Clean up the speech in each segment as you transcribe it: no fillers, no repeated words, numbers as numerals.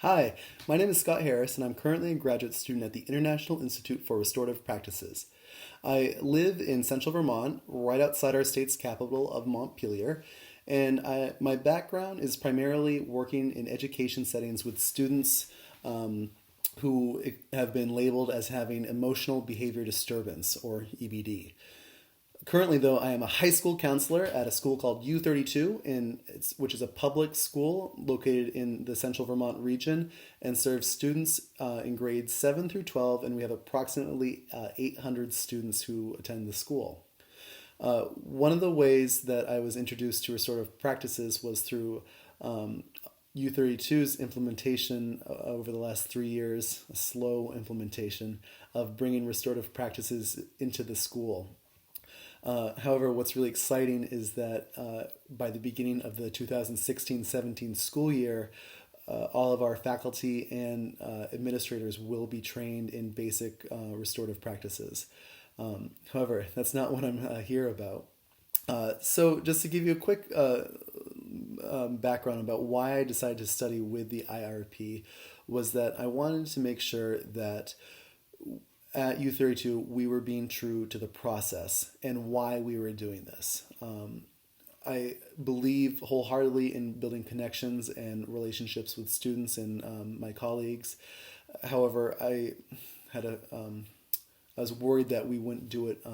Hi, my name is Scott Harris, and I'm currently a graduate student at the International Institute for Restorative Practices. I live in central Vermont, right outside our state's capital of Montpelier, and my background is primarily working in education settings with students who have been labeled as having emotional behavior disturbance, or EBD. Currently, though, I am a high school counselor at a school called U32, which is a public school located in the central Vermont region and serves students in grades 7 through 12, and we have approximately 800 students who attend the school. One of the ways that I was introduced to restorative practices was through U32's implementation over the last 3 years, a slow implementation of bringing restorative practices into the school. However, what's really exciting is that by the beginning of the 2016-17 school year, all of our faculty and administrators will be trained in basic restorative practices. However, that's not what I'm here about. So just to give you a quick background about why I decided to study with the IRP was that I wanted to make sure that at U32 we were being true to the process and why we were doing this. I believe wholeheartedly in building connections and relationships with students and my colleagues. However, I was worried that we wouldn't do it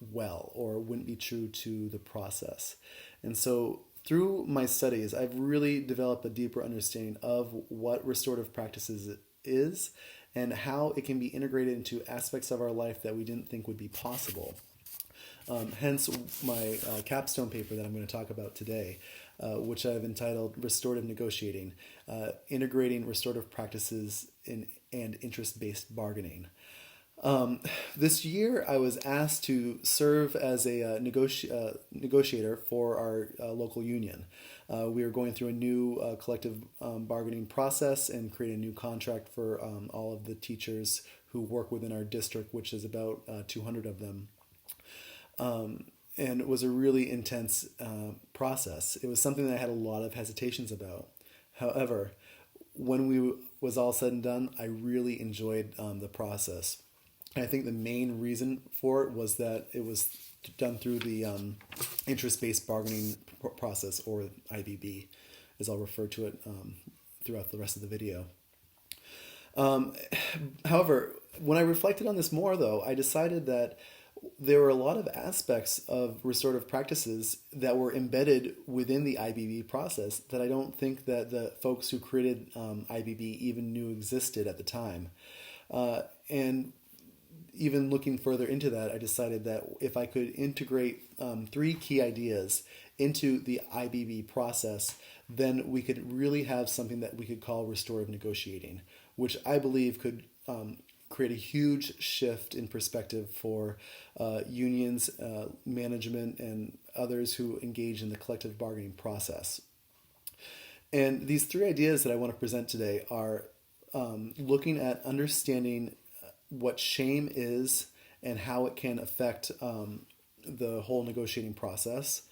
well or wouldn't be true to the process. And so through my studies, I've really developed a deeper understanding of what restorative practices is and how it can be integrated into aspects of our life that we didn't think would be possible. Hence my capstone paper that I'm going to talk about today, which I've entitled Restorative Negotiating, Integrating Restorative Practices and Interest-Based Bargaining. This year, I was asked to serve as a negotiator for our local union. We are going through a new collective bargaining process and create a new contract for all of the teachers who work within our district, which is about 200 of them. And it was a really intense process. It was something that I had a lot of hesitations about. However, when we was all said and done, I really enjoyed the process. And I think the main reason for it was that it was done through the interest-based bargaining process, or IBB, as I'll refer to it throughout the rest of the video. However, when I reflected on this more, though, I decided that there were a lot of aspects of restorative practices that were embedded within the IBB process that I don't think that the folks who created IBB even knew existed at the time. And even looking further into that, I decided that if I could integrate three key ideas into the IBB process, then we could really have something that we could call restorative negotiating, which I believe could create a huge shift in perspective for unions, management, and others who engage in the collective bargaining process. And these three ideas that I want to present today are looking at understanding what shame is and how it can affect the whole negotiating process,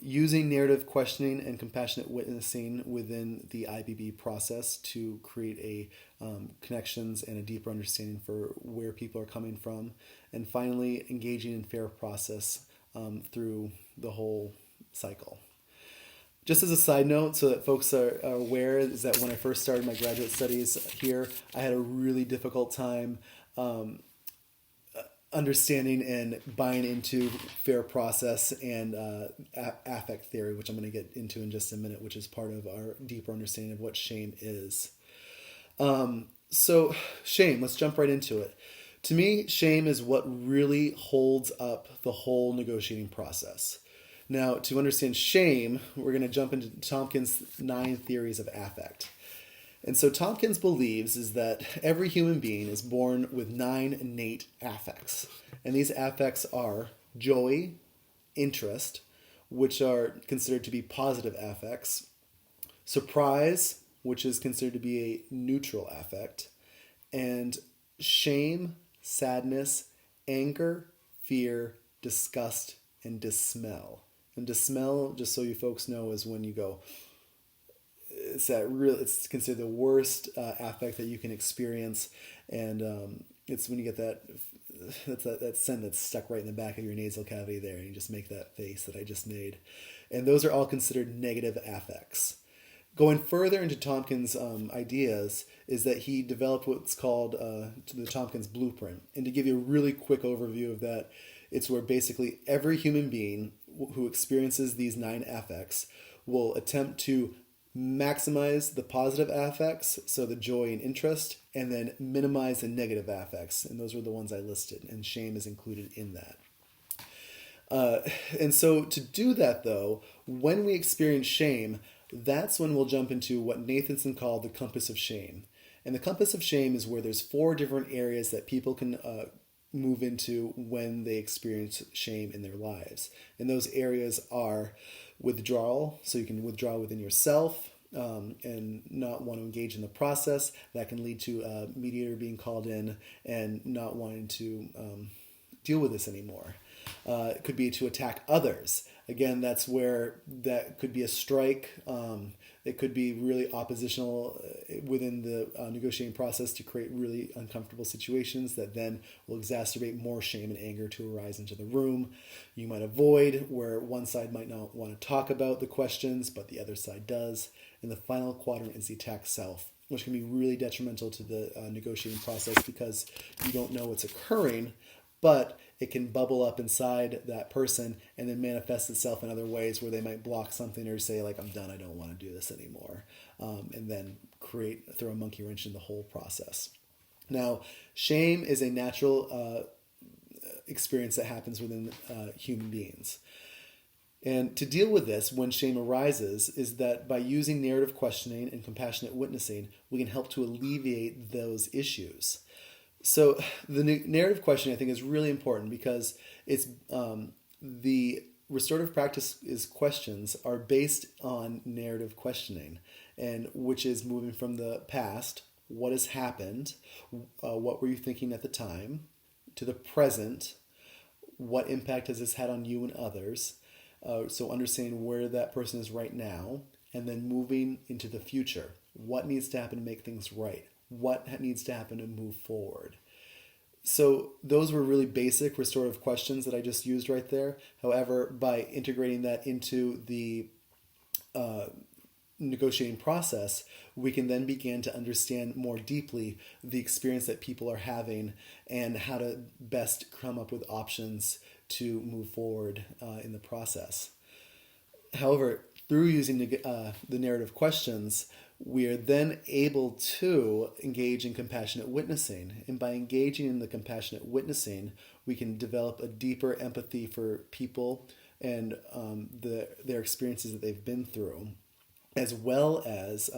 using narrative questioning and compassionate witnessing within the IBB process to create a connections and a deeper understanding for where people are coming from, and finally engaging in fair process through the whole cycle. Just as a side note, so that folks are aware, is that when I first started my graduate studies here, I had a really difficult time understanding and buying into fair process and affect theory, which I'm going to get into in just a minute, which is part of our deeper understanding of what shame is. So shame, let's jump right into it. To me, shame is what really holds up the whole negotiating process. Now, to understand shame, we're going to jump into Tompkins' 9 theories of affect. And so Tompkins believes is that every human being is born with 9 innate affects. And these affects are joy, interest, which are considered to be positive affects, surprise, which is considered to be a neutral affect, and shame, sadness, anger, fear, disgust, and dismell. And dismell, just so you folks know, is when you go, it's considered the worst affect that you can experience, and it's when you get that scent that's stuck right in the back of your nasal cavity there, and you just make that face that I just made, and those are all considered negative affects. Going further into Tompkins' ideas is that he developed what's called the Tompkins Blueprint. And to give you a really quick overview of that, it's where basically every human being who experiences these 9 affects will attempt to maximize the positive affects, so the joy and interest, and then minimize the negative affects. And those were the ones I listed, and shame is included in that. And so to do that, though, when we experience shame, that's when we'll jump into what Nathanson called the compass of shame. And the compass of shame is where there's 4 different areas that people can move into when they experience shame in their lives. And those areas are withdrawal, so you can withdraw within yourself and not want to engage in the process. That can lead to a mediator being called in and not wanting to deal with this anymore. It could be to attack others. Again, that's where that could be a strike. It could be really oppositional within the negotiating process to create really uncomfortable situations that then will exacerbate more shame and anger to arise into the room. You might avoid, where one side might not want to talk about the questions, but the other side does. And the final quadrant is the attack self, which can be really detrimental to the negotiating process because you don't know what's occurring, but it can bubble up inside that person and then manifest itself in other ways where they might block something or say, like, I'm done, I don't want to do this anymore, and then throw a monkey wrench in the whole process. Now, shame is a natural experience that happens within human beings. And to deal with this when shame arises is that by using narrative questioning and compassionate witnessing, we can help to alleviate those issues. So the narrative question, I think, is really important because it's the restorative practice questions are based on narrative questioning, and which is moving from the past, what has happened, what were you thinking at the time, to the present, what impact has this had on you and others, so understanding where that person is right now, and then moving into the future. What needs to happen to make things right? What needs to happen to move forward? So those were really basic restorative questions that I just used right there. However, by integrating that into the negotiating process, we can then begin to understand more deeply the experience that people are having and how to best come up with options to move forward in the process. However, through using the narrative questions, we are then able to engage in compassionate witnessing. And by engaging in the compassionate witnessing, we can develop a deeper empathy for people and their experiences that they've been through, as well as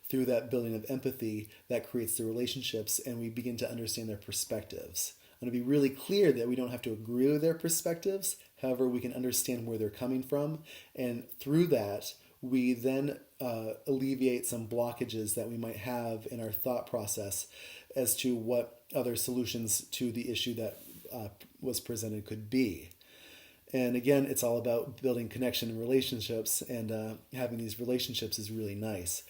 through that building of empathy that creates the relationships, and we begin to understand their perspectives. I want to be really clear that we don't have to agree with their perspectives. However, we can understand where they're coming from, and through that, we then alleviate some blockages that we might have in our thought process as to what other solutions to the issue that was presented could be. And again, it's all about building connection and relationships, and having these relationships is really nice.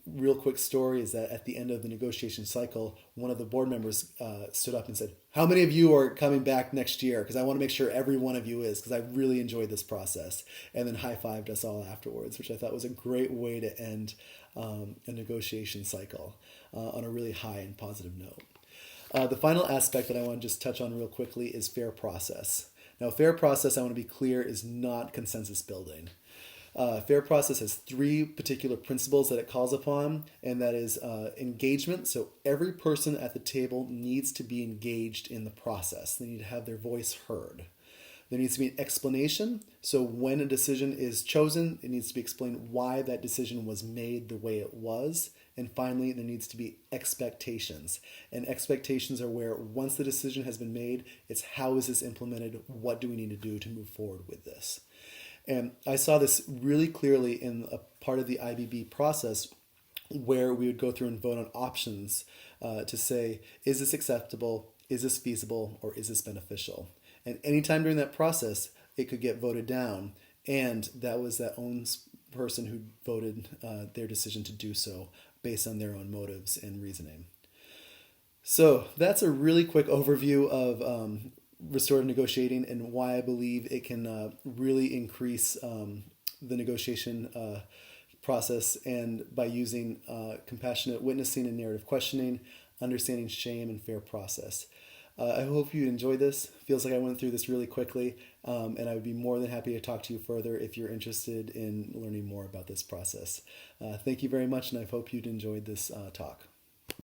Real quick story is that at the end of the negotiation cycle, one of the board members stood up and said, "How many of you are coming back next year? Because I want to make sure every one of you is, because I really enjoyed this process." And then high-fived us all afterwards, which I thought was a great way to end a negotiation cycle on a really high and positive note. The final aspect that I want to just touch on real quickly is fair process. Now, fair process, I want to be clear, is not consensus building. Fair process has 3 particular principles that it calls upon, and that is engagement. So every person at the table needs to be engaged in the process. They need to have their voice heard. There needs to be an explanation. So when a decision is chosen, it needs to be explained why that decision was made the way it was. And finally, there needs to be expectations. And expectations are where, once the decision has been made, it's how is this implemented? What do we need to do to move forward with this? And I saw this really clearly in a part of the IBB process where we would go through and vote on options to say, is this acceptable, is this feasible, or is this beneficial? And anytime during that process, it could get voted down. And that was that own person who voted their decision to do so based on their own motives and reasoning. So that's a really quick overview of restorative negotiating and why I believe it can really increase the negotiation process, and by using compassionate witnessing and narrative questioning, understanding shame, and fair process. I hope you enjoyed this. Feels like I went through this really quickly, and I would be more than happy to talk to you further if you're interested in learning more about this process. Thank you very much, and I hope you'd enjoyed this talk.